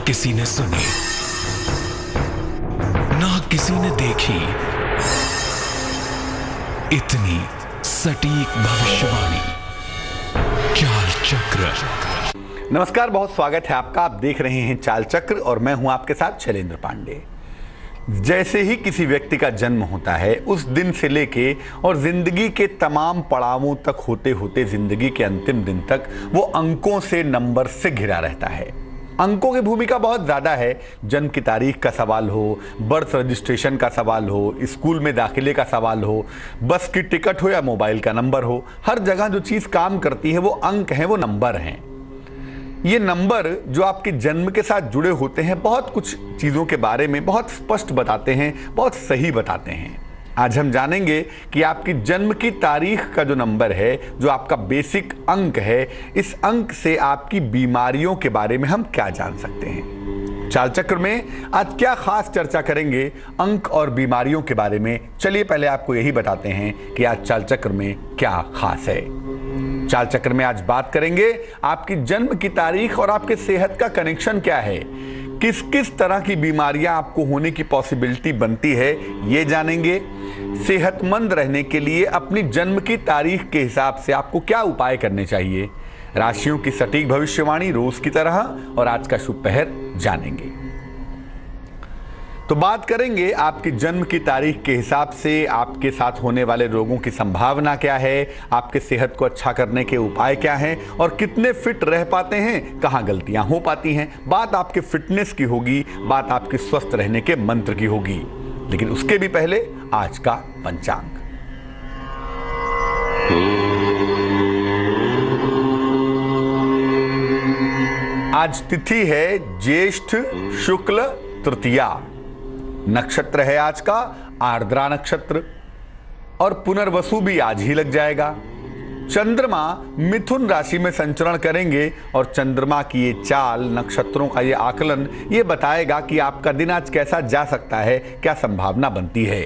किसी ने सुनी, ना किसी ने देखी इतनी सटीक भविष्यवाणी। चाल चक्र। नमस्कार, बहुत स्वागत है आपका। आप देख रहे हैं चाल चक्र और मैं हूं आपके साथ शैलेंद्र पांडे। जैसे ही किसी व्यक्ति का जन्म होता है, उस दिन से लेके और जिंदगी के तमाम पड़ावों तक होते होते जिंदगी के अंतिम दिन तक वो अंकों से, नंबर से घिरा रहता है। अंकों की भूमिका बहुत ज्यादा है। जन्म की तारीख का सवाल हो, बर्थ रजिस्ट्रेशन का सवाल हो, स्कूल में दाखिले का सवाल हो, बस की टिकट हो या मोबाइल का नंबर हो, हर जगह जो चीज काम करती है वो अंक है, वो नंबर हैं। ये नंबर जो आपके जन्म के साथ जुड़े होते हैं, बहुत कुछ चीजों के बारे में बहुत स्पष्ट बताते हैं, बहुत सही बताते हैं। आज हम जानेंगे कि आपकी जन्म की तारीख का जो नंबर है, जो आपका बेसिक अंक है, इस अंक से आपकी बीमारियों के बारे में हम क्या जान सकते हैं। चाल चक्र में आज क्या खास चर्चा करेंगे अंक और बीमारियों के बारे में। चलिए पहले आपको यही बताते हैं कि आज चाल चक्र में क्या खास है। चाल चक्र में आज बात करेंगे आपकी जन्म की तारीख और आपके सेहत का कनेक्शन क्या है, किस किस तरह की बीमारियां आपको होने की पॉसिबिलिटी बनती है, ये जानेंगे। सेहतमंद रहने के लिए अपनी जन्म की तारीख के हिसाब से आपको क्या उपाय करने चाहिए, राशियों की सटीक भविष्यवाणी रोज की तरह और आज का शुभ पहर जानेंगे। तो बात करेंगे आपकी जन्म की तारीख के हिसाब से आपके साथ होने वाले रोगों की संभावना क्या है, आपके सेहत को अच्छा करने के उपाय क्या हैं और कितने फिट रह पाते हैं, कहां गलतियां हो पाती हैं। बात आपके फिटनेस की होगी, बात आपके स्वस्थ रहने के मंत्र की होगी। लेकिन उसके भी पहले आज का पंचांग। आज तिथि है ज्येष्ठ शुक्ल तृतीया। नक्षत्र है आज का आर्द्रा नक्षत्र और पुनर्वसु भी आज ही लग जाएगा। चंद्रमा मिथुन राशि में संचरण करेंगे और चंद्रमा की ये चाल, नक्षत्रों का ये आकलन, ये बताएगा कि आपका दिन आज कैसा जा सकता है, क्या संभावना बनती है।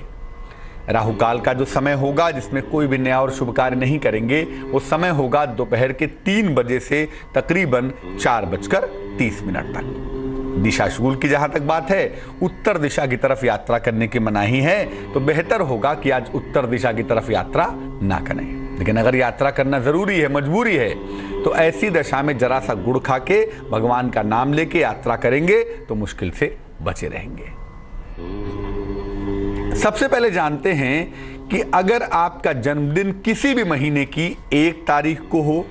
राहु काल का जो समय होगा, जिसमें कोई भी नया और शुभ कार्य नहीं करेंगे, वो समय होगा दोपहर के 3 बजे से तकरीबन 4:30 तक। दिशा शूल की जहां तक बात है, उत्तर दिशा की तरफ यात्रा करने की मनाही है, तो बेहतर होगा कि आज उत्तर दिशा की तरफ यात्रा ना करें। लेकिन अगर यात्रा करना जरूरी है, मजबूरी है, तो ऐसी दशा में जरा सा गुड़ खा के भगवान का नाम लेके यात्रा करेंगे तो मुश्किल से बचे रहेंगे। सबसे पहले जानते हैं कि अगर आपका जन्मदिन किसी भी महीने की 1 तारीख को हो,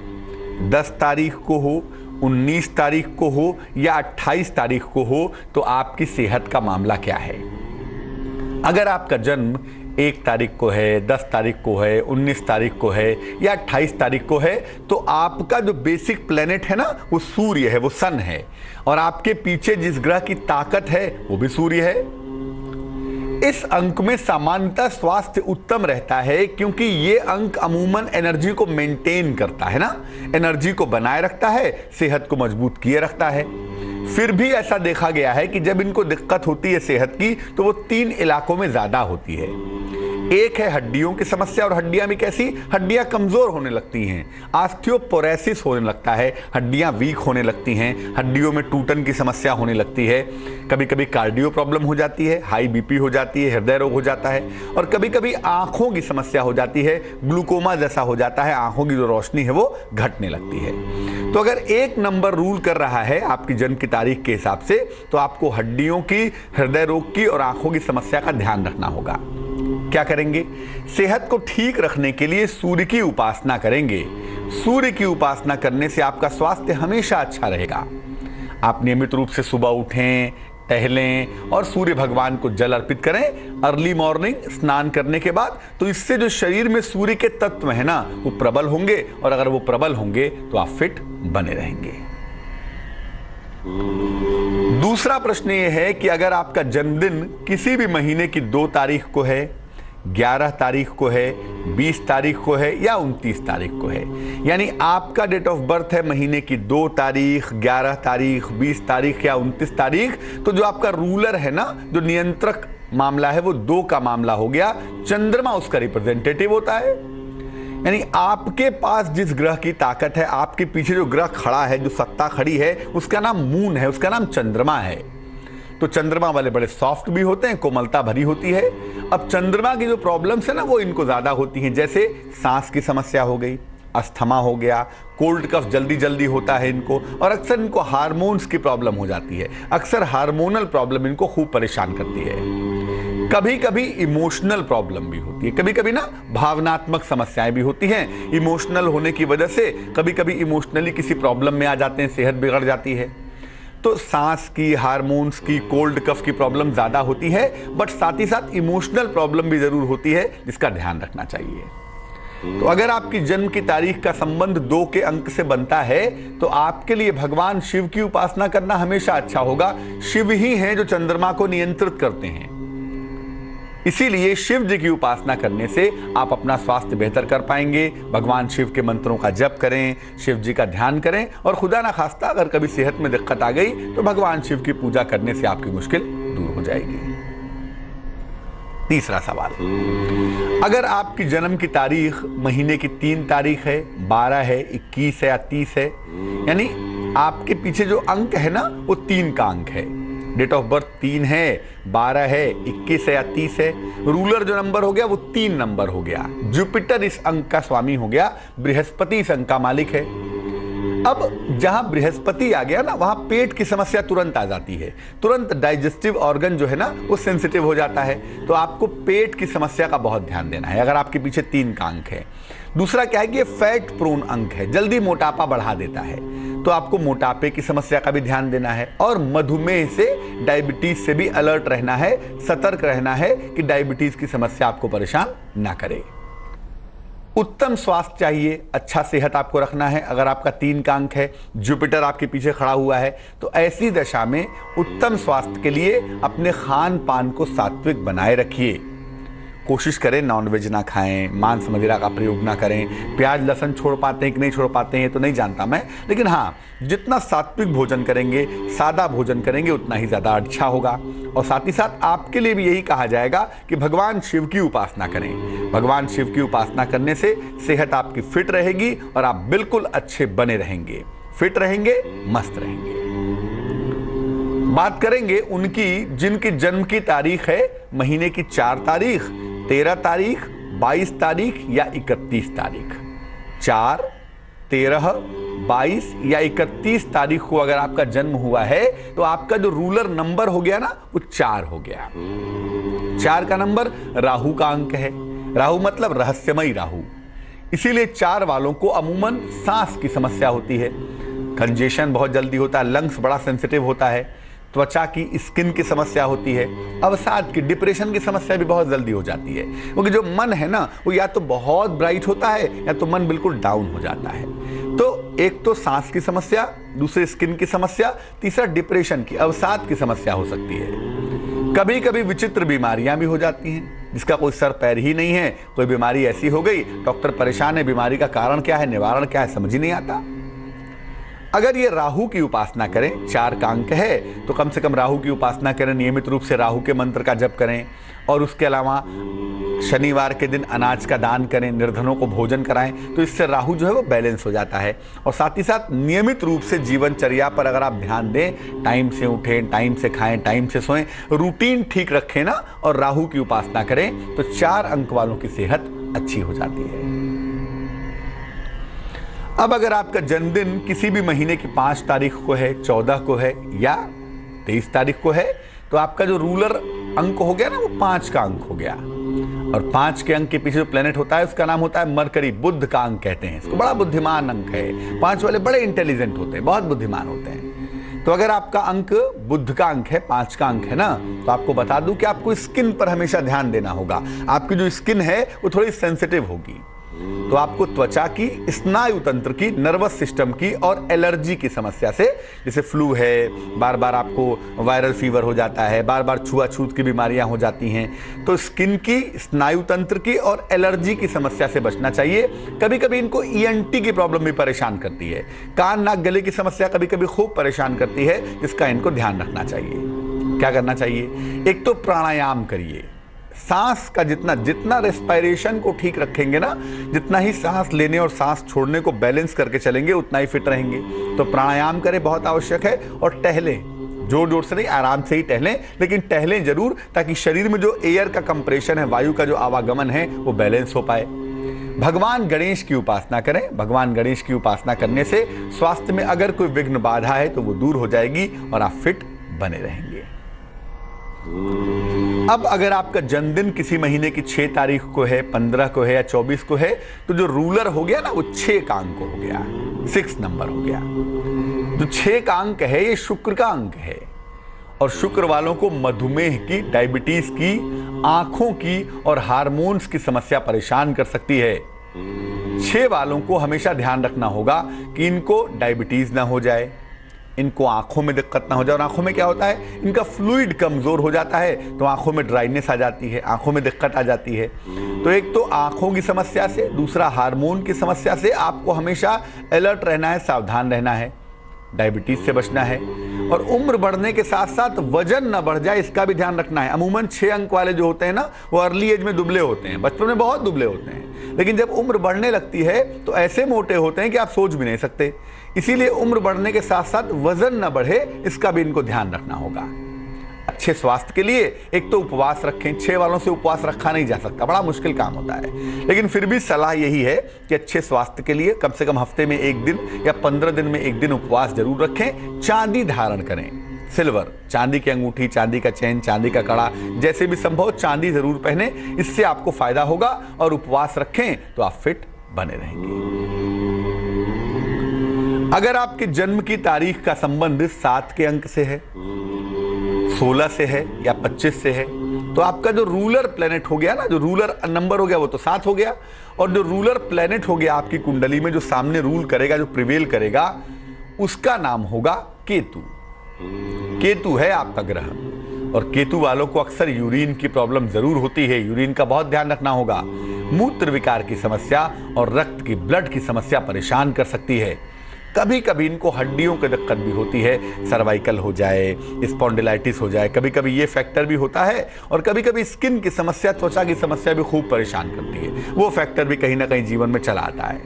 10 तारीख को हो, 19 तारीख को हो या 28 तारीख को हो, तो आपकी सेहत का मामला क्या है। अगर आपका जन्म 1 तारीख को है, 10 तारीख को है, 19 तारीख को है या 28 तारीख को है, तो आपका जो बेसिक प्लेनेट है ना, वो सूर्य है, वो सन है, और आपके पीछे जिस ग्रह की ताकत है वो भी सूर्य है। इस अंक में सामान्यतः स्वास्थ्य उत्तम रहता है, क्योंकि ये अंक अमूमन एनर्जी को मेंटेन करता है ना, एनर्जी को बनाए रखता है, सेहत को मजबूत किए रखता है। फिर भी ऐसा देखा गया है कि जब इनको दिक्कत होती है सेहत की, तो वो 3 इलाकों में ज्यादा होती है। एक है हड्डियों की समस्या, और हड्डियां भी कैसी, हड्डियां कमजोर होने लगती हैं, ऑस्टियोपोरोसिस होने लगता है, हड्डियां वीक होने लगती हैं, हड्डियों में टूटन की समस्या होने लगती है, कभी कभी कार्डियो प्रॉब्लम हो जाती है, हाई बीपी हो जाती है, हृदय रोग हो जाता है, और कभी कभी आंखों की समस्या हो जाती है, ग्लूकोमा जैसा हो जाता है, आंखों की जो रोशनी है वो घटने लगती है। तो अगर 1 नंबर रूल कर रहा है आपकी जन्म की तारीख के हिसाब से, तो आपको हड्डियों की, हृदय रोग की और आंखों की समस्या का ध्यान रखना होगा। क्या करेंगे? सेहत को ठीक रखने के लिए सूर्य की उपासना करेंगे। सूर्य की उपासना करने से आपका स्वास्थ्य हमेशा अच्छा रहेगा। आप नियमित रूप से सुबह उठें, टहलें और सूर्य भगवान को जल अर्पित करें अर्ली मॉर्निंग स्नान करने के बाद। तो इससे जो शरीर में सूर्य के तत्व है ना, वो प्रबल होंगे, और अगर वो प्रबल होंगे तो आप फिट बने रहेंगे। दूसरा प्रश्न ये है कि अगर आपका जन्मदिन किसी भी महीने की 2 तारीख को है, 11 तारीख को है, 20 तारीख को है या 29 तारीख को है, यानी आपका डेट ऑफ बर्थ है महीने की 2 तारीख, 11 तारीख, 20 तारीख या 29 तारीख, तो जो आपका रूलर है ना, जो नियंत्रक मामला है, वो 2 का मामला हो गया। चंद्रमा उसका रिप्रेजेंटेटिव होता है। यानी आपके पास जिस ग्रह की ताकत है, आपके पीछे जो ग्रह खड़ा है, जो सत्ता खड़ी है, उसका नाम मून है, उसका नाम चंद्रमा है। तो चंद्रमा वाले बड़े सॉफ्ट भी होते हैं, कोमलता भरी होती है। अब चंद्रमा की जो प्रॉब्लम्स है ना, वो इनको ज्यादा होती हैं, जैसे सांस की समस्या हो गई, अस्थमा हो गया, कोल्ड कफ जल्दी जल्दी होता है इनको, और अक्सर इनको हार्मोन्स की प्रॉब्लम हो जाती है। अक्सर हार्मोनल प्रॉब्लम इनको खूब परेशान करती है। कभी कभी इमोशनल प्रॉब्लम भी होती है, कभी कभी ना भावनात्मक समस्याएं भी होती हैं। इमोशनल होने की वजह से कभी कभी इमोशनली किसी प्रॉब्लम में आ जाते हैं, सेहत बिगड़ जाती है। तो सांस की, हार्मोन्स की, कोल्ड कफ की प्रॉब्लम ज्यादा होती है, बट साथ ही साथ इमोशनल प्रॉब्लम भी जरूर होती है, जिसका ध्यान रखना चाहिए। तो अगर आपकी जन्म की तारीख का संबंध 2 के अंक से बनता है, तो आपके लिए भगवान शिव की उपासना करना हमेशा अच्छा होगा। शिव ही हैं जो चंद्रमा को नियंत्रित करते हैं, इसीलिए शिव जी की उपासना करने से आप अपना स्वास्थ्य बेहतर कर पाएंगे। भगवान शिव के मंत्रों का जप करें, शिव जी का ध्यान करें, और खुदा ना खास्ता अगर कभी सेहत में दिक्कत आ गई तो भगवान शिव की पूजा करने से आपकी मुश्किल दूर हो जाएगी। तीसरा सवाल, अगर आपकी जन्म की तारीख महीने की 3 तारीख है, 12 है, 21 है या 30 है, यानी आपके पीछे जो अंक है ना, वो 3 का अंक है। डेट ऑफ बर्थ 3 है, 12 है, 21 है या 30 है, रूलर जो नंबर हो गया वो 3 नंबर हो गया। जुपिटर इस अंक का स्वामी हो गया, बृहस्पति इस अंक का मालिक है। अब जहां बृहस्पति आ गया ना, वहां पेट की समस्या तुरंत आ जाती है, तुरंत डाइजेस्टिव ऑर्गन जो है ना वो सेंसिटिव हो जाता है। तो आपको पेट की समस्या का बहुत ध्यान देना है अगर आपके पीछे 3 का अंक है। दूसरा क्या है कि ये फैट प्रोन अंक है, जल्दी मोटापा बढ़ा देता है, तो आपको मोटापे की समस्या का भी ध्यान देना है। और मधुमेह से, डायबिटीज से भी अलर्ट रहना है, सतर्क रहना है कि डायबिटीज की समस्या आपको परेशान ना करे। उत्तम स्वास्थ्य चाहिए, अच्छा सेहत आपको रखना है। अगर आपका 3 का अंक है, जुपिटर आपके पीछे खड़ा हुआ है, तो ऐसी दशा में उत्तम स्वास्थ्य के लिए अपने खान पान को सात्विक बनाए रखिए। कोशिश करें नॉनवेज ना खाएं, मांस मदिरा का प्रयोग ना करें। प्याज लहसुन छोड़ पाते हैं कि नहीं छोड़ पाते हैं तो नहीं जानता मैं, लेकिन हाँ, जितना सात्विक भोजन करेंगे, सादा भोजन करेंगे, उतना ही ज़्यादा अच्छा होगा। और साथ ही साथ आपके लिए भी यही कहा जाएगा कि भगवान शिव की उपासना करें। भगवान शिव की उपासना करने से सेहत आपकी फिट रहेगी और आप बिल्कुल अच्छे बने रहेंगे, फिट रहेंगे, मस्त रहेंगे। बात करेंगे उनकी जिनकी जन्म की तारीख है महीने की 4 तारीख, 13 तारीख, 22 तारीख या 31 तारीख। 4, 13, 22 या 31 तारीख को अगर आपका जन्म हुआ है तो आपका जो रूलर नंबर हो गया ना वो 4 हो गया। 4 का नंबर राहु का अंक है। राहु मतलब रहस्यमयी राहु, इसीलिए 4 वालों को अमूमन सांस की समस्या होती है, कंजेशन बहुत जल्दी होता है, लंग्स बड़ा सेंसिटिव होता है, त्वचा की, स्किन की समस्या होती है, अवसाद की, डिप्रेशन की समस्या भी बहुत जल्दी हो जाती है। क्योंकि जो मन है ना वो या तो बहुत ब्राइट होता है या तो मन बिल्कुल डाउन हो जाता है। तो एक तो सांस की समस्या, दूसरे स्किन की समस्या, तीसरा डिप्रेशन की, अवसाद की समस्या हो सकती है। कभी कभी विचित्र बीमारियां भी हो जाती हैं जिसका कोई सर पैर ही नहीं है। कोई बीमारी ऐसी हो गई, डॉक्टर परेशान है, बीमारी का कारण क्या है, निवारण क्या है, समझ ही नहीं आता। अगर ये राहु की उपासना करें, 4 का अंक है, तो कम से कम राहु की उपासना करें, नियमित रूप से राहु के मंत्र का जप करें, और उसके अलावा शनिवार के दिन अनाज का दान करें, निर्धनों को भोजन कराएं, तो इससे राहु जो है वो बैलेंस हो जाता है। और साथ ही साथ नियमित रूप से जीवनचर्या पर अगर आप ध्यान दें, टाइम से उठें, टाइम से खाएं, टाइम से सोएं, रूटीन ठीक रखें ना, और राहु की उपासना करें, तो 4 अंक वालों की सेहत अच्छी हो जाती है। अब अगर आपका जन्मदिन किसी भी महीने की 5 तारीख को है, 14 को है या 23 तारीख को है, तो आपका जो रूलर अंक हो गया ना वो 5 का अंक हो गया। और 5 के अंक के पीछे जो प्लेनेट होता है उसका नाम होता है मरकरी, बुध का अंक कहते हैं इसको। बड़ा बुद्धिमान अंक है, 5 वाले बड़े इंटेलिजेंट होते हैं, बहुत बुद्धिमान होते हैं। तो अगर आपका अंक बुध का अंक है, 5 का अंक है ना, तो आपको बता दूं कि आपको स्किन पर हमेशा ध्यान देना होगा। आपकी जो स्किन है वो थोड़ी सेंसिटिव होगी, तो आपको त्वचा की, स्नायु तंत्र की, नर्वस सिस्टम की और एलर्जी की समस्या से, जैसे फ्लू है, बार बार आपको वायरल फीवर हो जाता है, बार बार छुआछूत की बीमारियां हो जाती हैं, तो स्किन की, स्नायु तंत्र की और एलर्जी की समस्या से बचना चाहिए। कभी कभी इनको ईएनटी की प्रॉब्लम भी परेशान करती है, कान नाक गले की समस्या कभी कभी खूब परेशान करती है, जिसका इनको ध्यान रखना चाहिए। क्या करना चाहिए? एक तो प्राणायाम करिए, सांस का जितना रेस्पिरेशन को ठीक रखेंगे ना, जितना ही सांस लेने और सांस छोड़ने को बैलेंस करके चलेंगे, उतना ही फिट रहेंगे। तो प्राणायाम करें, बहुत आवश्यक है, और टहलें, जोर जोर से नहीं, आराम से ही टहलें, लेकिन टहलें जरूर, ताकि शरीर में जो एयर का कंप्रेशन है, वायु का जो आवागमन है, वो बैलेंस हो पाए। भगवान गणेश की उपासना करें। भगवान गणेश की उपासना करने से स्वास्थ्य में अगर कोई विघ्न बाधा है तो वो दूर हो जाएगी और आप फिट बने रहेंगे। अब अगर आपका जन्मदिन किसी महीने की 6 तारीख को है, 15 को है या 24 को है, तो जो रूलर हो गया ना, वो 6 का अंक हो गया, 6 नंबर हो गया। जो 6 का अंक है, ये शुक्र का अंक है, और शुक्र वालों को मधुमेह की, डायबिटीज की, आंखों की और हार्मोन्स की समस्या परेशान कर सकती है। 6 वालों को हमेशा ध्यान रखना होगा कि इनको डायबिटीज ना हो जाए, इनको आंखों में दिक्कत ना हो जाए। और आंखों में क्या होता है, इनका फ्लूइड कमजोर हो जाता है, तो आंखों में ड्राइनेस आ जाती है, आंखों में दिक्कत आ जाती है। तो एक तो आंखों की समस्या से, दूसरा हार्मोन की समस्या से आपको हमेशा अलर्ट रहना है, सावधान रहना है, डायबिटीज से बचना है। और उम्र बढ़ने के साथ साथ वजन ना बढ़ जाए, इसका भी ध्यान रखना है। अमूमन 6 अंक वाले जो होते हैं ना, वो अर्ली एज में दुबले होते हैं, बचपन में बहुत दुबले होते हैं, लेकिन जब उम्र बढ़ने लगती है तो ऐसे मोटे होते हैं कि आप सोच भी नहीं सकते। इसीलिए उम्र बढ़ने के साथ साथ वजन ना बढ़े, इसका भी इनको ध्यान रखना होगा। अच्छे स्वास्थ्य के लिए एक तो उपवास रखें। 6 वालों से उपवास रखा नहीं जा सकता, बड़ा मुश्किल काम होता है, लेकिन फिर भी सलाह यही है कि अच्छे स्वास्थ्य के लिए कम से कम हफ्ते में 1 दिन या 15 दिन में 1 दिन उपवास जरूर रखें। चांदी धारण करें, सिल्वर, चांदी की अंगूठी, चांदी का चेन, चांदी का कड़ा, जैसे भी संभव चांदी जरूर पहने, इससे आपको फायदा होगा। और उपवास रखें तो आप फिट बने रहेंगे। अगर आपके जन्म की तारीख का संबंध 7 के अंक से है, 16 से है या 25 से है, तो आपका जो रूलर प्लेनेट हो गया ना, जो रूलर नंबर हो गया, वो तो 7 हो गया, और जो रूलर प्लेनेट हो गया आपकी कुंडली में, जो सामने रूल करेगा, जो प्रिवेल करेगा, उसका नाम होगा केतु। केतु है आपका ग्रह, और केतु वालों को अक्सर यूरिन की प्रॉब्लम जरूर होती है, यूरिन का बहुत ध्यान रखना होगा। मूत्र विकार की समस्या और रक्त की, ब्लड की समस्या परेशान कर सकती है। कभी कभी इनको हड्डियों की दिक्कत भी होती है, सर्वाइकल हो जाए, स्पॉन्डिलाइटिस हो जाए, कभी कभी ये फैक्टर भी होता है। और कभी कभी स्किन की समस्या, त्वचा की समस्या भी खूब परेशान करती है, वो फैक्टर भी कहीं ना कहीं जीवन में चला आता है।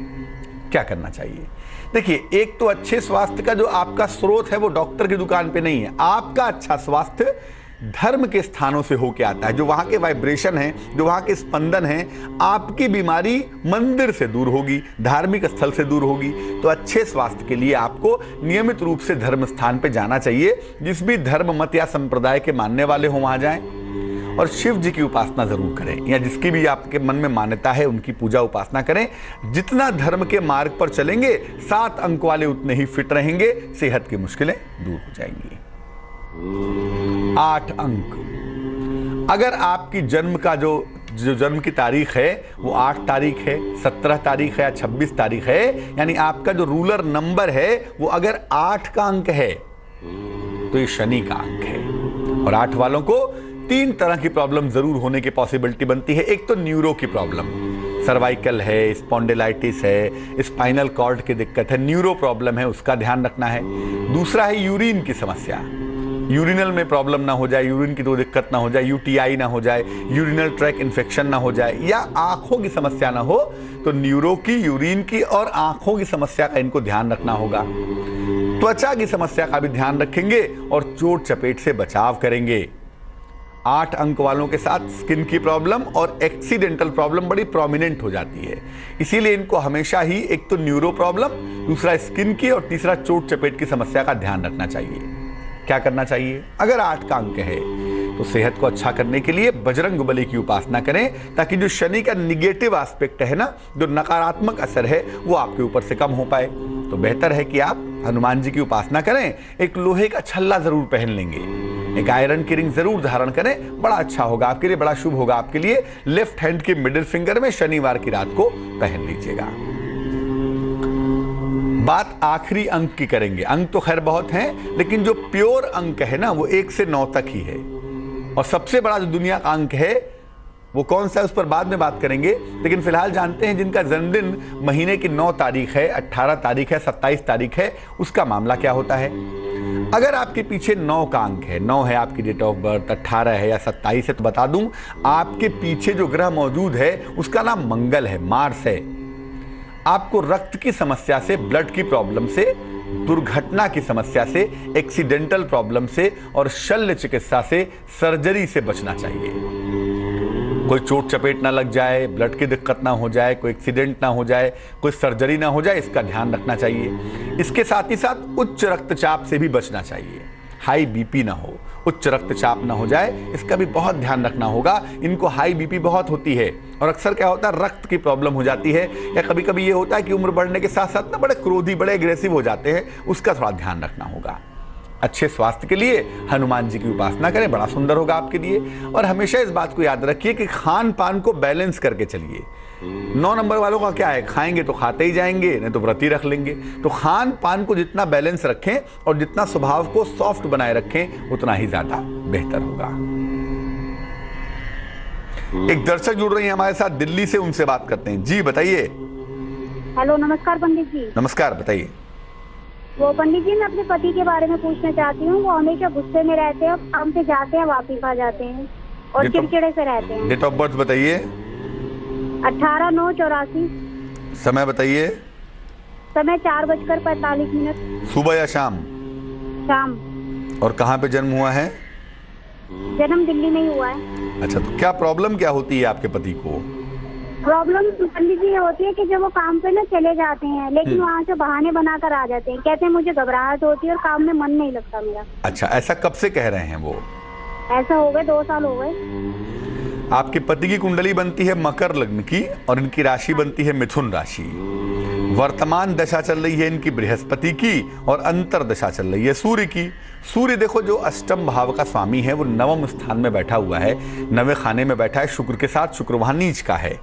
क्या करना चाहिए? देखिए, एक तो अच्छे स्वास्थ्य का जो आपका स्रोत है वो डॉक्टर की दुकान पे नहीं है। आपका अच्छा स्वास्थ्य धर्म के स्थानों से होके आता है, जो वहां के वाइब्रेशन है, जो वहां के स्पंदन है। आपकी बीमारी मंदिर से दूर होगी, धार्मिक स्थल से दूर होगी। तो अच्छे स्वास्थ्य के लिए आपको नियमित रूप से धर्म स्थान पे जाना चाहिए। जिस भी धर्म, मत या संप्रदाय के मानने वाले हो वहां जाएं, और शिव जी की उपासना जरूर करें, या जिसकी भी आपके मन में मान्यता है उनकी पूजा उपासना करें। जितना धर्म के मार्ग पर चलेंगे, 7 अंक वाले उतने ही फिट रहेंगे, सेहत की मुश्किलें दूर हो जाएंगी। 8 अंक, अगर आपकी जन्म का जो जन्म की तारीख है वो 8 तारीख है, 17 तारीख है या 26 तारीख है, यानी आपका जो रूलर नंबर है वो अगर 8 का अंक है, तो ये शनि का अंक है। और 8 वालों को 3 तरह की प्रॉब्लम जरूर होने की पॉसिबिलिटी बनती है। एक तो न्यूरो की प्रॉब्लम, सर्वाइकल है, स्पॉन्डिलाइटिस है, स्पाइनल कॉर्ड की दिक्कत है, न्यूरो प्रॉब्लम है, उसका ध्यान रखना है। दूसरा है यूरिन की समस्या, यूरिनल में प्रॉब्लम ना हो जाए, यूरिन की तो दिक्कत ना हो जाए, यूटीआई ना हो जाए, यूरिनल ट्रैक इन्फेक्शन ना हो जाए, या आंखों की समस्या ना हो। तो न्यूरो की, यूरिन की और आंखों की समस्या का इनको ध्यान रखना होगा। त्वचा की समस्या का भी ध्यान रखेंगे और चोट चपेट से बचाव करेंगे। 8 अंक वालों के साथ स्किन की प्रॉब्लम और एक्सीडेंटल प्रॉब्लम बड़ी प्रोमिनेंट हो जाती है, इसीलिए इनको हमेशा ही एक तो न्यूरो प्रॉब्लम, दूसरा स्किन की और तीसरा चोट चपेट की समस्या का ध्यान रखना चाहिए। क्या करना चाहिए? अगर 8 का अंक है तो सेहत को अच्छा करने के लिए बजरंग बली की उपासना करें, ताकि जो शनि का निगेटिव एस्पेक्ट है ना, जो नकारात्मक असर है, वो आपके ऊपर से कम हो पाए। तो बेहतर है कि आप हनुमान जी की उपासना करें। एक लोहे का छल्ला जरूर पहन लेंगे, एक आयरन की रिंग जरूर धारण करें, बड़ा अच्छा होगा आपके लिए, बड़ा शुभ होगा आपके लिए। लेफ्ट हैंड के मिडिल फिंगर में शनिवार की रात को पहन लीजिएगा। बात आखिरी अंक की करेंगे। अंक तो खैर बहुत हैं, लेकिन जो प्योर अंक है ना, वो 1 से 9 तक ही है। और सबसे बड़ा जो दुनिया का अंक है वो कौन सा है, उस पर बाद में बात करेंगे। लेकिन फिलहाल जानते हैं जिनका जन्मदिन महीने की 9 तारीख है, 18 तारीख है, 27 तारीख है, उसका मामला क्या होता है। अगर आपके पीछे 9 का अंक है, 9 है आपकी डेट ऑफ बर्थ, 18 है या 27 है, तो बता दूं आपके पीछे जो ग्रह मौजूद है उसका नाम मंगल है, मार्स है। आपको रक्त की समस्या से, ब्लड की प्रॉब्लम से, दुर्घटना की समस्या से, एक्सीडेंटल प्रॉब्लम से और शल्य चिकित्सा से, सर्जरी से बचना चाहिए। कोई चोट चपेट ना लग जाए, ब्लड की दिक्कत ना हो जाए, कोई एक्सीडेंट ना हो जाए, कोई सर्जरी ना हो जाए, इसका ध्यान रखना चाहिए। इसके साथ ही साथ उच्च रक्तचाप से भी बचना चाहिए, हाई बीपी ना हो, उच्च रक्तचाप ना हो जाए, इसका भी बहुत ध्यान रखना होगा। इनको हाई बीपी बहुत होती है और अक्सर क्या होता है, रक्त की प्रॉब्लम हो जाती है, या कभी कभी ये होता है कि उम्र बढ़ने के साथ साथ ना बड़े क्रोधी, बड़े एग्रेसिव हो जाते हैं, उसका थोड़ा ध्यान रखना होगा। अच्छे स्वास्थ्य के लिए हनुमान जी की उपासना करें, बड़ा सुंदर होगा आपके लिए। और हमेशा इस बात को याद रखिए कि खान पान को बैलेंस करके चलिए। 9 नंबर वालों का क्या है, खाएंगे तो खाते ही जाएंगे, नहीं तो व्रत ही रख लेंगे। तो खान पान को जितना बैलेंस रखें और जितना स्वभाव को सॉफ्ट बनाए रखें, उतना ही ज्यादा बेहतर होगा। एक दर्शक जुड़ रही है हमारे साथ दिल्ली से, उनसे बात करते हैं। जी बताइए। हेलो, नमस्कार पंडित जी। नमस्कार, बताइए। वो पंडित जी, मैं अपने पति के बारे में पूछना चाहती हूँ। वो हमेशा गुस्से में रहते हैं, काम पे जाते हैं, वापिस आ जाते हैं और चिड़चिड़े से रहते हैं। डेट ऑफ बर्थ बताइए। 18/9/84। समय बताइए। समय 4:45। सुबह या शाम? शाम। और कहाँ पे जन्म हुआ है? जन्म दिल्ली में ही हुआ है। अच्छा, तो क्या प्रॉब्लम क्या होती है आपके पति को? प्रॉब्लम पंडित जी ये होती है कि जब वो काम पे ना चले जाते हैं, लेकिन वहाँ से बहाने बनाकर आ जाते हैं। कहते हैं मुझे घबराहट होती है और काम में मन नहीं लगता मेरा। अच्छा, ऐसा कब से कह रहे हैं वो? ऐसा हो गए 2 साल हो गए। आपके पति की कुंडली बनती है मकर लग्न की और इनकी राशि बनती है मिथुन राशि। वर्तमान दशा चल रही है इनकी बृहस्पति की और अंतर दशा चल रही है सूर्य की। सूर्य देखो जो अष्टम भाव का स्वामी है वो 9वें स्थान में बैठा हुआ है, 9वें खाने में बैठा है शुक्र के साथ। शुक्र वहां नीच का है।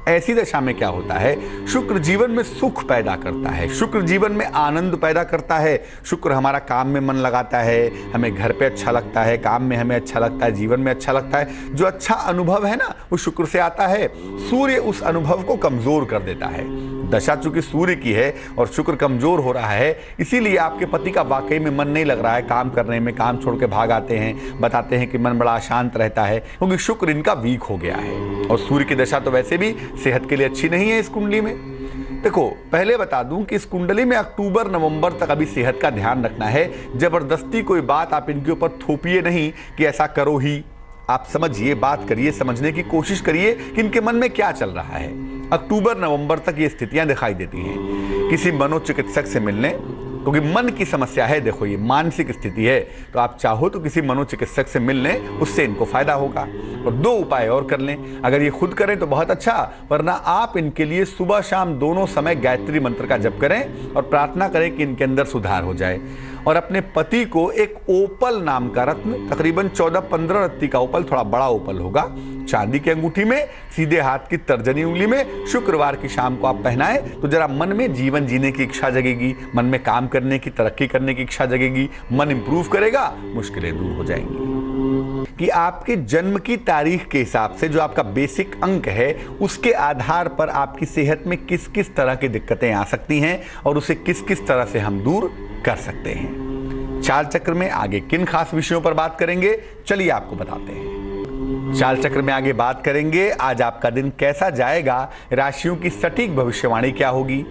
ऐसी दशा में क्या होता है, शुक्र जीवन में सुख पैदा करता है, शुक्र जीवन में आनंद पैदा करता है। शुक्र हमारा काम में मन लगाता है, हमें घर पे अच्छा लगता है, काम में हमें अच्छा लगता है, जीवन में अच्छा लगता है। जो अच्छा अनुभव है ना वो शुक्र से आता है। सूर्य उस अनुभव को कमजोर कर देता है। दशा चूंकि सूर्य की है और शुक्र कमजोर हो रहा है, इसीलिए आपके पति का वाकई में मन नहीं लग रहा है काम करने में। काम छोड़ के भाग आते हैं, बताते हैं कि मन बड़ा अशांत रहता है क्योंकि शुक्र इनका वीक हो गया है। और सूर्य की दशा तो वैसे भी सेहत के लिए अच्छी नहीं है इस कुंडली में। देखो, पहले बता दूं कि इस कुंडली में अक्टूबर नवंबर तक अभी सेहत का ध्यान रखना है। जबरदस्ती कोई बात आप इनके ऊपर थोपिए नहीं कि ऐसा करो ही। आप समझिए, बात करिए, समझने की कोशिश करिए कि इनके मन में क्या चल रहा है। अक्टूबर नवंबर तक ये स्थितियां दिखाई देती हैं। किसी मनोचिकित्सक से मिलने, क्योंकि मन की समस्या है, देखो ये मानसिक स्थिति है, तो आप चाहो तो किसी मनोचिकित्सक से मिल लें, उससे इनको फायदा होगा। और 2 उपाय और कर लें, अगर ये खुद करें तो बहुत अच्छा, वरना आप इनके लिए सुबह शाम दोनों समय गायत्री मंत्र का जप करें और प्रार्थना करें कि इनके अंदर सुधार हो जाए। और अपने पति को एक ओपल नाम का रत्न, तकरीबन 14-15 रत्ती का ओपल, थोड़ा बड़ा ओपल होगा, चांदी की अंगूठी में, सीधे हाथ की तर्जनी उंगली में, शुक्रवार की शाम को आप पहनाएं तो जरा मन में जीवन जीने की इच्छा जगेगी, मन में काम करने की, तरक्की करने की इच्छा जगेगी, मन इंप्रूव करेगा, मुश्किलें दूर हो जाएंगी। कि आपके जन्म की तारीख के हिसाब से जो आपका बेसिक अंक है उसके आधार पर आपकी सेहत में किस किस तरह की दिक्कतें आ सकती हैं और उसे किस किस तरह से हम दूर कर सकते हैं। चाल चक्र में आगे किन खास विषयों पर बात करेंगे, चलिए आपको बताते हैं। चाल चक्र में आगे बात करेंगे आज आपका दिन कैसा जाएगा, राशियों की सटीक भविष्यवाणी क्या होगी,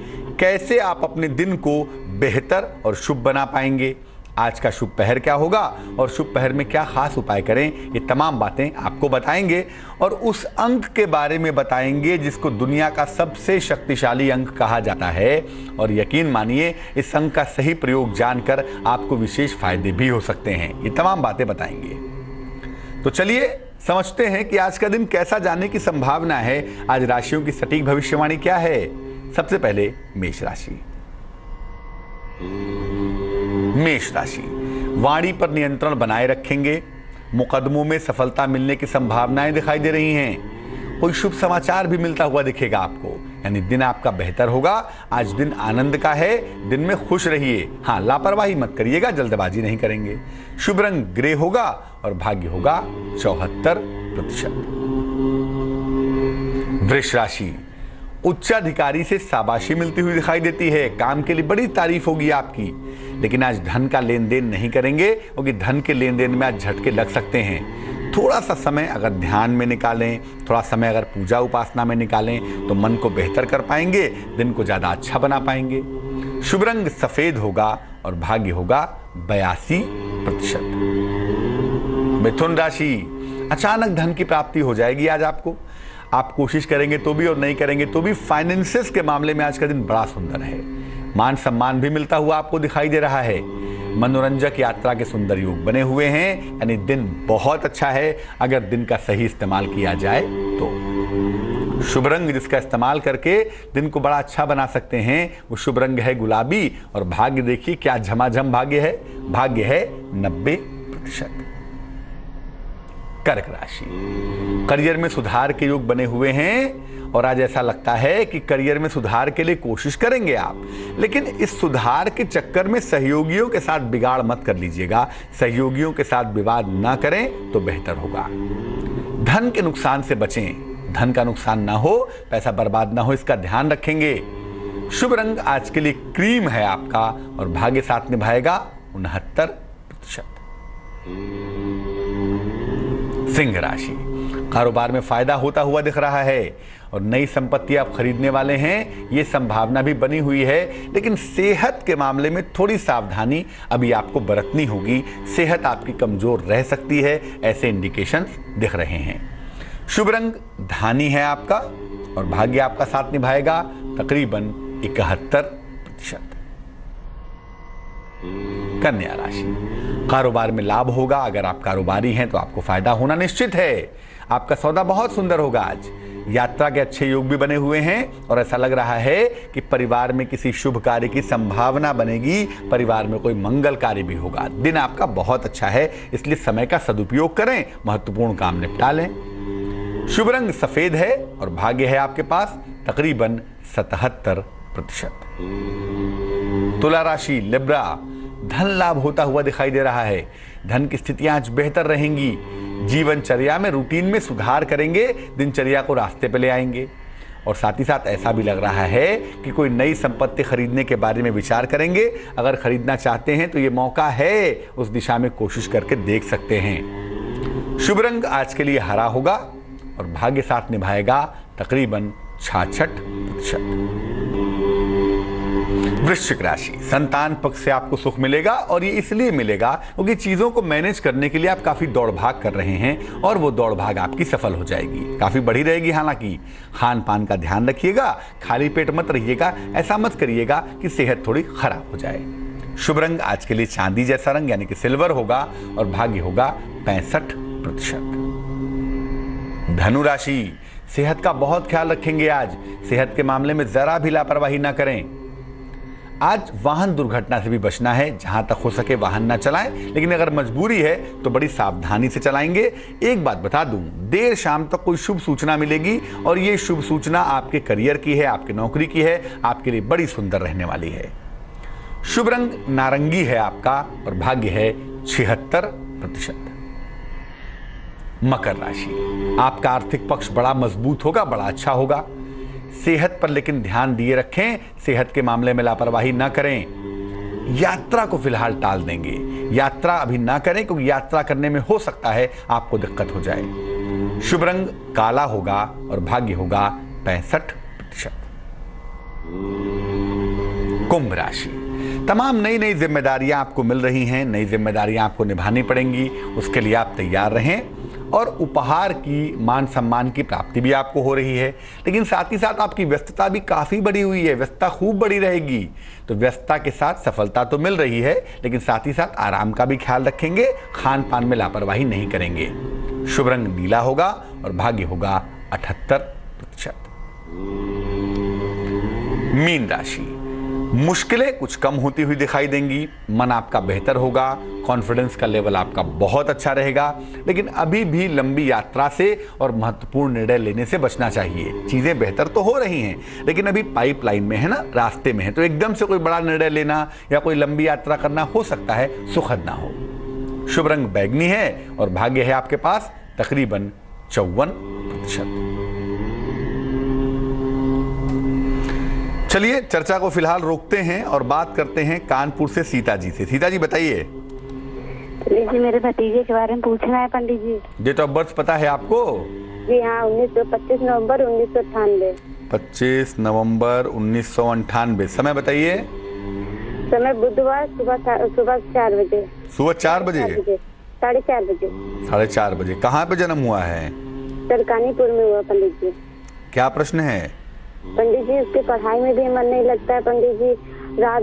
कैसे आप अपने दिन को बेहतर और शुभ बना पाएंगे, आज का शुभ पहर क्या होगा और शुभ पहर में क्या खास उपाय करें, ये तमाम बातें आपको बताएंगे। और उस अंक के बारे में बताएंगे जिसको दुनिया का सबसे शक्तिशाली अंक कहा जाता है। और यकीन मानिए इस अंक का सही प्रयोग जानकर आपको विशेष फायदे भी हो सकते हैं। ये तमाम बातें बताएंगे। तो चलिए समझते हैं कि आज का दिन कैसा जाने की संभावना है। आज राशियों की सटीक भविष्यवाणी क्या है। सबसे पहले मेष राशि। मेष राशि वाणी पर नियंत्रण बनाए रखेंगे, मुकदमों में सफलता मिलने की संभावनाएं दिखाई दे रही हैं। कोई शुभ समाचार भी मिलता हुआ दिखेगा आपको, यानी दिन आपका बेहतर होगा। आज दिन आनंद का है, दिन में खुश रहिए। हाँ, लापरवाही मत करिएगा, जल्दबाजी नहीं करेंगे। शुभ रंग ग्रे होगा और भाग्य होगा 74%। वृष राशि उच्चाधिकारी से शाबाशी मिलती हुई दिखाई देती है, काम के लिए बड़ी तारीफ होगी आपकी। लेकिन आज धन का लेन देन नहीं करेंगे क्योंकि धन के लेन देन में आज झटके लग सकते हैं। थोड़ा सा समय अगर ध्यान में निकालें, थोड़ा समय अगर पूजा उपासना में निकालें तो मन को बेहतर कर पाएंगे, दिन को ज़्यादा अच्छा बना पाएंगे। शुभ रंग सफ़ेद होगा और भाग्य होगा 82%। मिथुन राशि, अचानक धन की प्राप्ति हो जाएगी आज आपको। आप कोशिश करेंगे तो भी और नहीं करेंगे तो भी फाइनेंसेस के मामले में आज का दिन बड़ा सुंदर है। मान सम्मान भी मिलता हुआ आपको दिखाई दे रहा है। मनोरंजक यात्रा के सुंदर योग बने हुए हैं, यानी दिन बहुत अच्छा है अगर दिन का सही इस्तेमाल किया जाए तो। शुभ रंग जिसका इस्तेमाल करके दिन को बड़ा अच्छा बना सकते हैं वो शुभ रंग है गुलाबी। और भाग्य देखिए क्या झमाझम भाग्य है, भाग्य है 90%। कर्क राशि, करियर में सुधार के योग बने हुए हैं और आज ऐसा लगता है कि करियर में सुधार के लिए कोशिश करेंगे आप, लेकिन इस सुधार के चक्कर में सहयोगियों के साथ बिगाड़ मत कर लीजिएगा। सहयोगियों के साथ विवाद ना करें तो बेहतर होगा। धन के नुकसान से बचें, धन का नुकसान ना हो, पैसा बर्बाद ना हो, इसका ध्यान रखेंगे। शुभ रंग आज के लिए क्रीम है आपका और भाग्य साथ निभाएगा 69%। सिंह राशि, कारोबार में फायदा होता हुआ दिख रहा है और नई संपत्ति आप खरीदने वाले हैं, ये संभावना भी बनी हुई है। लेकिन सेहत के मामले में थोड़ी सावधानी अभी आपको बरतनी होगी। सेहत आपकी कमजोर रह सकती है, ऐसे इंडिकेशंस दिख रहे हैं। शुभ रंग धानी है आपका और भाग्य आपका साथ निभाएगा तकरीबन 71%। कन्या राशि, कारोबार में लाभ होगा। अगर आप कारोबारी हैं तो आपको फायदा होना निश्चित है। आपका सौदा बहुत सुंदर होगा आज। यात्रा के अच्छे योग भी बने हुए हैं और ऐसा लग रहा है कि परिवार में किसी शुभ कार्य की संभावना बनेगी। परिवार में कोई मंगल कार्य भी होगा। दिन आपका बहुत अच्छा है, इसलिए समय का सदुपयोग करें, महत्वपूर्ण काम निपटा लें। शुभ रंग सफेद है और भाग्य है आपके पास तकरीबन 77%। तुला राशि, लिब्रा, धन लाभ होता हुआ दिखाई दे रहा है। धन की स्थितियां आज बेहतर रहेंगी। जीवनचर्या में रूटीन में सुधार करेंगे, दिनचर्या को रास्ते पे ले आएंगे। और साथ ही साथ ऐसा भी लग रहा है कि कोई नई संपत्ति खरीदने के बारे में विचार करेंगे। अगर खरीदना चाहते हैं तो ये मौका है, उस दिशा में कोशिश करके देख सकते हैं। शुभ रंग आज के लिए हरा होगा और भाग्य साथ निभाएगा तकरीबन 66%। वृश्चिक राशि, संतान पक्ष से आपको सुख मिलेगा और ये इसलिए मिलेगा क्योंकि चीजों को मैनेज करने के लिए आप काफी दौड़ भाग कर रहे हैं और वो दौड़ भाग आपकी सफल हो जाएगी, काफी बढ़ी रहेगी। हालांकि खान पान का ध्यान रखिएगा, खाली पेट मत रहिएगा। ऐसा मत करिएगा कि सेहत थोड़ी खराब हो जाए। शुभ रंग आज के लिए चांदी जैसा रंग यानी कि सिल्वर होगा और भाग्य होगा 65%। धनु राशि, सेहत का बहुत ख्याल रखेंगे आज। सेहत के मामले में जरा भी लापरवाही ना करें। आज वाहन दुर्घटना से भी बचना है, जहां तक हो सके वाहन ना चलाएं, लेकिन अगर मजबूरी है तो बड़ी सावधानी से चलाएंगे। एक बात बता दूं, देर शाम तक कोई शुभ सूचना मिलेगी और ये शुभ सूचना आपके करियर की है, आपकी नौकरी की है, आपके लिए बड़ी सुंदर रहने वाली है। शुभ रंग नारंगी है आपका और भाग्य है 76%। मकर राशि, आपका आर्थिक पक्ष बड़ा मजबूत होगा, बड़ा अच्छा होगा। सेहत पर लेकिन ध्यान दिए रखें, सेहत के मामले में लापरवाही ना करें। यात्रा को फिलहाल टाल देंगे, यात्रा अभी ना करें क्योंकि यात्रा करने में हो सकता है आपको दिक्कत हो जाए। शुभ रंग काला होगा और भाग्य होगा 65%। कुंभ राशि, तमाम नई नई जिम्मेदारियां आपको मिल रही हैं, नई जिम्मेदारियां आपको निभानी पड़ेंगी, उसके लिए आप तैयार रहें। और उपहार की, मान सम्मान की प्राप्ति भी आपको हो रही है। लेकिन साथ ही साथ आपकी व्यस्तता भी काफ़ी बढ़ी हुई है, व्यस्तता खूब बढ़ी रहेगी। तो व्यस्तता के साथ सफलता तो मिल रही है, लेकिन साथ ही साथ आराम का भी ख्याल रखेंगे, खान पान में लापरवाही नहीं करेंगे। शुभ रंग नीला होगा और भाग्य होगा 78%। मीन राशि, मुश्किलें कुछ कम होती हुई दिखाई देंगी, मन आपका बेहतर होगा, कॉन्फिडेंस का लेवल आपका बहुत अच्छा रहेगा। लेकिन अभी भी लंबी यात्रा से और महत्वपूर्ण निर्णय लेने से बचना चाहिए। चीजें बेहतर तो हो रही हैं, लेकिन अभी पाइपलाइन में है ना, रास्ते में है, तो एकदम से कोई बड़ा निर्णय लेना या कोई लंबी यात्रा करना हो सकता है सुखद ना हो। शुभ रंग बैगनी है और भाग्य है आपके पास तकरीबन 54%। चलिए चर्चा को फिलहाल रोकते हैं और बात करते हैं कानपुर से सीता जी से। सीता जी बताइए। पंडित जी मेरे भतीजे के बारे में पूछना है पंडित जी। डेट ऑफ बर्थ पता है आपको? जी हाँ, 25 नवंबर 1998। 25 नवंबर 1998। समय बताइए। समय बुधवार सुबह 4 बजे। सुबह 4 बजे? 4:30 बजे। 4:30 बजे। कहाँ पे जन्म हुआ है? तरकानीपुर में हुआ पंडित जी। क्या प्रश्न है? पंडित जी उसकी पढ़ाई में भी मन नहीं लगता है पंडित जी। रात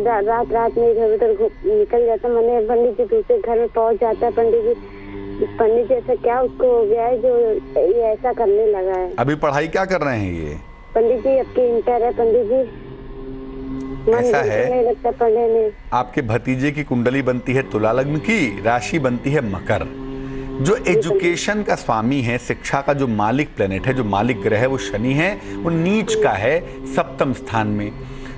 में इधर उधर निकल जाता है मन, पंडित जी दूसरे घर में पहुंच जाता है पंडित जी। पंडित जी ऐसा क्या उसको हो गया है जो ये ऐसा करने लगा है? अभी पढ़ाई क्या कर रहे हैं ये? पंडित जी आपकी इंटर है पंडित जी। मन ऐसा है? नहीं लगता पढ़ने में। आपके भतीजे की कुंडली बनती है तुला लग्न की, राशि बनती है मकर। जो एजुकेशन का स्वामी है, शिक्षा का जो मालिक प्लेनेट है, जो मालिक ग्रह है वो शनि है, वो नीच का है 7वें स्थान में।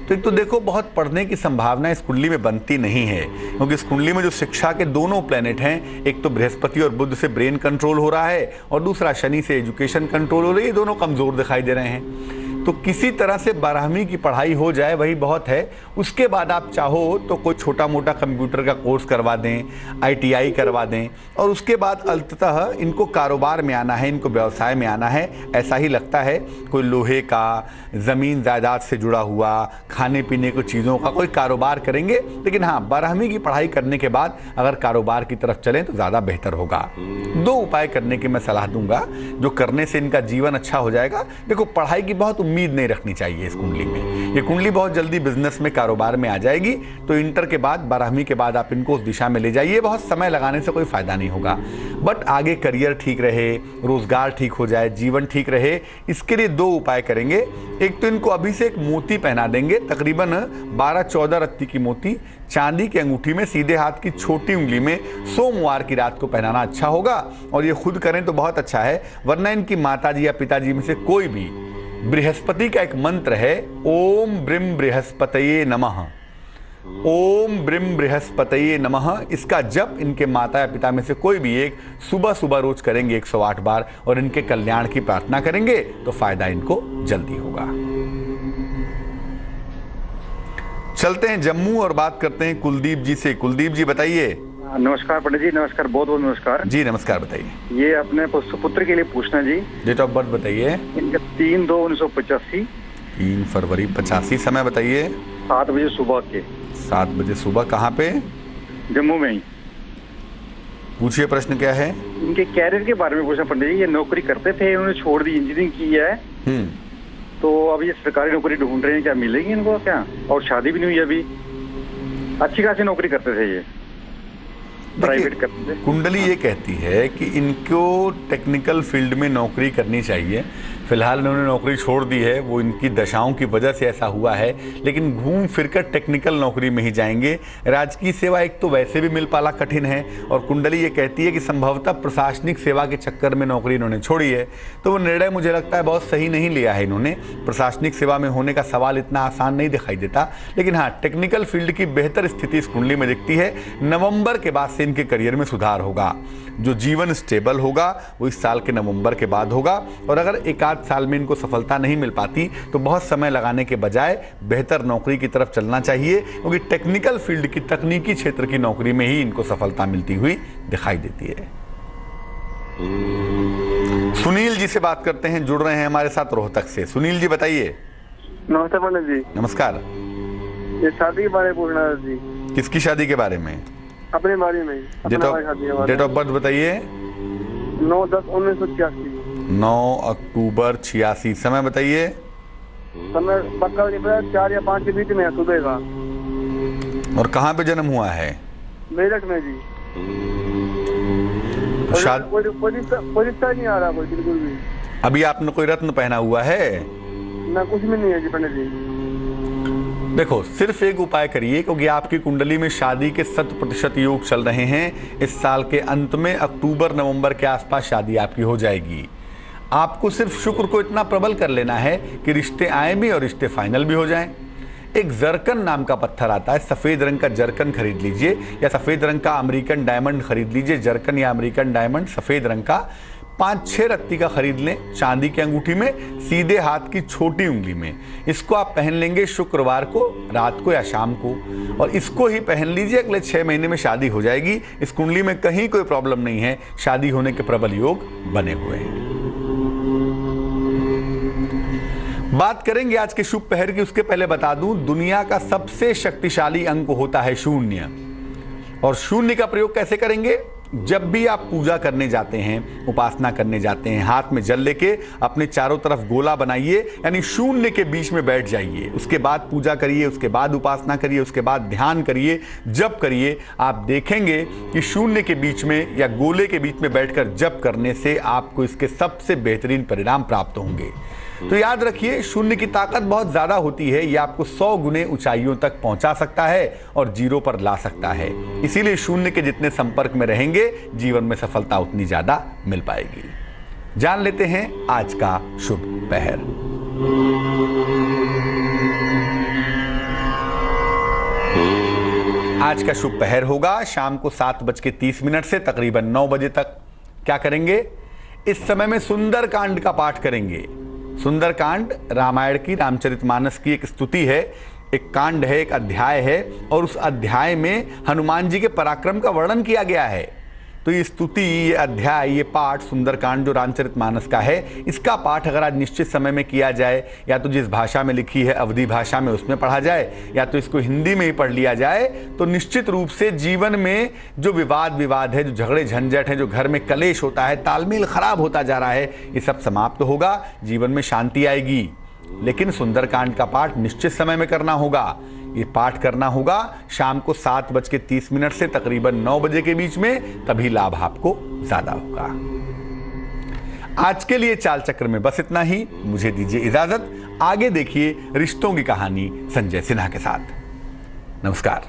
तो एक तो देखो बहुत पढ़ने की संभावना इस कुंडली में बनती नहीं है, क्योंकि इस कुंडली में जो शिक्षा के दोनों प्लेनेट हैं, एक तो बृहस्पति और बुध से ब्रेन कंट्रोल हो रहा है और दूसरा शनि से एजुकेशन कंट्रोल हो रही है। दोनों कमजोर दिखाई दे रहे हैं। तो किसी तरह से 12वीं की पढ़ाई हो जाए वही बहुत है। उसके बाद आप चाहो तो कोई छोटा मोटा कंप्यूटर का कोर्स करवा दें, ITI करवा दें, और उसके बाद अंततः इनको कारोबार में आना है, इनको व्यवसाय में आना है। ऐसा ही लगता है कोई लोहे का, ज़मीन जायदाद से जुड़ा हुआ, खाने पीने की चीज़ों का कोई कारोबार करेंगे। लेकिन हाँ, 12वीं की पढ़ाई करने के बाद अगर कारोबार की तरफ चलें तो ज़्यादा बेहतर होगा। 2 उपाय करने की मैं सलाह दूंगा जो करने से इनका जीवन अच्छा हो जाएगा। देखो पढ़ाई की बहुत उम्मीद नहीं रखनी चाहिए इस कुंडली में। ये कुंडली बहुत जल्दी बिजनेस में, कारोबार में आ जाएगी। तो इंटर के बाद, 12वीं के बाद आप इनको उस दिशा में ले जाइए। बहुत समय लगाने से कोई फायदा नहीं होगा, बट आगे करियर ठीक रहे, रोजगार ठीक हो जाए, जीवन ठीक रहे, इसके लिए 2 उपाय करेंगे। एक तो इनको अभी से एक मोती पहना देंगे, तकरीबन 12-14 रत्ती की मोती चांदी की अंगूठी में सीधे हाथ की छोटी उंगली में सोमवार की रात को पहनाना अच्छा होगा। और ये खुद करें तो बहुत अच्छा है, वरना इनकी माताजी या पिताजी में से कोई भी बृहस्पति का एक मंत्र है, ओम ब्रिम बृहस्पतये नमः। ओम ब्रिम बृहस्पतये नमः, इसका जप इनके माता या पिता में से कोई भी एक सुबह सुबह रोज करेंगे 108 बार और इनके कल्याण की प्रार्थना करेंगे तो फायदा इनको जल्दी होगा। चलते हैं जम्मू और बात करते हैं कुलदीप जी से। कुलदीप जी बताइए। नमस्कार पंडित जी। नमस्कार, बहुत बहुत नमस्कार जी। नमस्कार, बताइए। ये अपने पुत्र के लिए पूछना जी। डेट ऑफ बर्थ बताइए। इनका 3/2/1985। 3 फरवरी 85। समय बताइए। 7 बजे सुबह के। 7 बजे सुबह। कहाँ पे? जम्मू में ही। पूछिए, प्रश्न क्या है? इनके कैरियर के बारे में पूछना पंडित जी। ये नौकरी करते थे, इन्होंने छोड़ दी, इंजीनियरिंग की है। तो अब ये सरकारी नौकरी ढूंढ रहे हैं, क्या मिलेगी इनको क्या? और शादी भी नहीं हुई अभी। अच्छी खासी नौकरी करते थे ये, प्राइवेट करते थे। कुंडली ये कहती है कि इनको टेक्निकल फील्ड में नौकरी करनी चाहिए। फिलहाल इन्होंने नौकरी छोड़ दी है, वो इनकी दशाओं की वजह से ऐसा हुआ है, लेकिन घूम फिरकर टेक्निकल नौकरी में ही जाएंगे। राजकीय सेवा एक तो वैसे भी मिल पाना कठिन है, और कुंडली ये कहती है कि संभवतः प्रशासनिक सेवा के चक्कर में नौकरी इन्होंने छोड़ी है। तो वो निर्णय मुझे लगता है बहुत सही नहीं लिया है इन्होंने। प्रशासनिक सेवा में होने का सवाल इतना आसान नहीं दिखाई देता, लेकिन हाँ, टेक्निकल फील्ड की बेहतर स्थिति इस कुंडली में दिखती है। नवंबर के बाद से इनके करियर में सुधार होगा। जो जीवन स्टेबल होगा वो इस साल के नवंबर के बाद होगा। और अगर 1-8 साल में इनको सफलता नहीं मिल पाती तो बहुत समय लगाने के बजाय बेहतर नौकरी की तरफ चलना चाहिए, क्योंकि टेक्निकल फील्ड की, तकनीकी क्षेत्र की नौकरी में ही इनको सफलता मिलती हुई दिखाई देती है। सुनील जी से बात करते हैं, जुड़ रहे हैं हमारे साथ रोहतक से। सुनील जी बताइए। नमस्ते पंडित जी। नमस्कार। ये शादी के बारे में पूछना था जी। किसकी शादी के बारे में? अपने बारे में। डेट ऑफ बर्थ बताइए। 9/10/1986। 9 अक्टूबर 86। समय बताइए। समय पक्का नहीं पता, 4 या 5 के बीच में है, सुबह का। और कहाँ पे जन्म हुआ है? मेरठ में जी। कोई रिश्ता नहीं आ रहा कोई, बिल्कुल भी। अभी आपने कोई रत्न पहना हुआ है? ना, कुछ भी नहीं है जी पंडित जी। देखो, सिर्फ एक उपाय करिए, क्योंकि आपकी कुंडली में शादी के 100% योग चल रहे हैं। इस साल के अंत में अक्टूबर-नवंबर के आसपास शादी आपकी हो जाएगी। आपको सिर्फ शुक्र को इतना प्रबल कर लेना है कि रिश्ते आए भी और रिश्ते फाइनल भी हो जाएं। एक जरकन नाम का पत्थर आता है, सफेद रंग का जरकन खरीद लीजिए, या सफेद रंग का अमेरिकन डायमंड खरीद लीजिए। जरकन या अमेरिकन डायमंड सफेद रंग का 5-6 रत्ती का खरीद लें चांदी की अंगूठी में, सीधे हाथ की छोटी उंगली में। इसको आप पहन लेंगे शुक्रवार को रात को या शाम को, और इसको ही पहन लीजिए। अगले 6 महीने में शादी हो जाएगी। इस कुंडली में कहीं कोई प्रॉब्लम नहीं है, शादी होने के प्रबल योग बने हुए हैं। बात करेंगे आज के शुभ पहर की, उसके पहले बता दूं दुनिया का सबसे शक्तिशाली अंक होता है शून्य। और शून्य का प्रयोग कैसे करेंगे? जब भी आप पूजा करने जाते हैं, उपासना करने जाते हैं, हाथ में जल लेके अपने चारों तरफ गोला बनाइए, यानी शून्य के बीच में बैठ जाइए। उसके बाद पूजा करिए, उसके बाद उपासना करिए, उसके बाद ध्यान करिए, जप करिए। आप देखेंगे कि शून्य के बीच में या गोले के बीच में बैठकर जप करने से आपको इसके सबसे बेहतरीन परिणाम प्राप्त होंगे। तो याद रखिए, शून्य की ताकत बहुत ज्यादा होती है। ये आपको 100 गुने ऊंचाइयों तक पहुंचा सकता है और जीरो पर ला सकता है। इसीलिए शून्य के जितने संपर्क में रहेंगे, जीवन में सफलता उतनी ज्यादा मिल पाएगी। जान लेते हैं आज का शुभ पहर। आज का शुभ पहर होगा शाम को 7:30 से तकरीबन 9 बजे तक। क्या करेंगे? इस समय में सुंदरकांड का पाठ करेंगे। सुंदरकांड रामायण की, रामचरितमानस की एक स्तुति है, एक कांड है, एक अध्याय है, और उस अध्याय में हनुमान जी के पराक्रम का वर्णन किया गया है। तो ये स्तुति, ये अध्याय, ये पाठ सुंदरकांड जो रामचरितमानस का है, इसका पाठ अगर आज निश्चित समय में किया जाए, या तो जिस भाषा में लिखी है अवधी भाषा में उसमें पढ़ा जाए, या तो इसको हिंदी में ही पढ़ लिया जाए, तो निश्चित रूप से जीवन में जो विवाद है, जो झगड़े झंझट है, जो घर में कलेश होता है, तालमेल खराब होता जा रहा है, ये सब समाप्त होगा, जीवन में शांति आएगी। लेकिन सुंदरकांड का पाठ निश्चित समय में करना होगा। ये पाठ करना होगा शाम को 7:30 से तकरीबन 9 बजे के बीच में, तभी लाभ आपको ज्यादा होगा। आज के लिए चाल चक्र में बस इतना ही। मुझे दीजिए इजाजत। आगे देखिए रिश्तों की कहानी संजय सिन्हा के साथ। नमस्कार।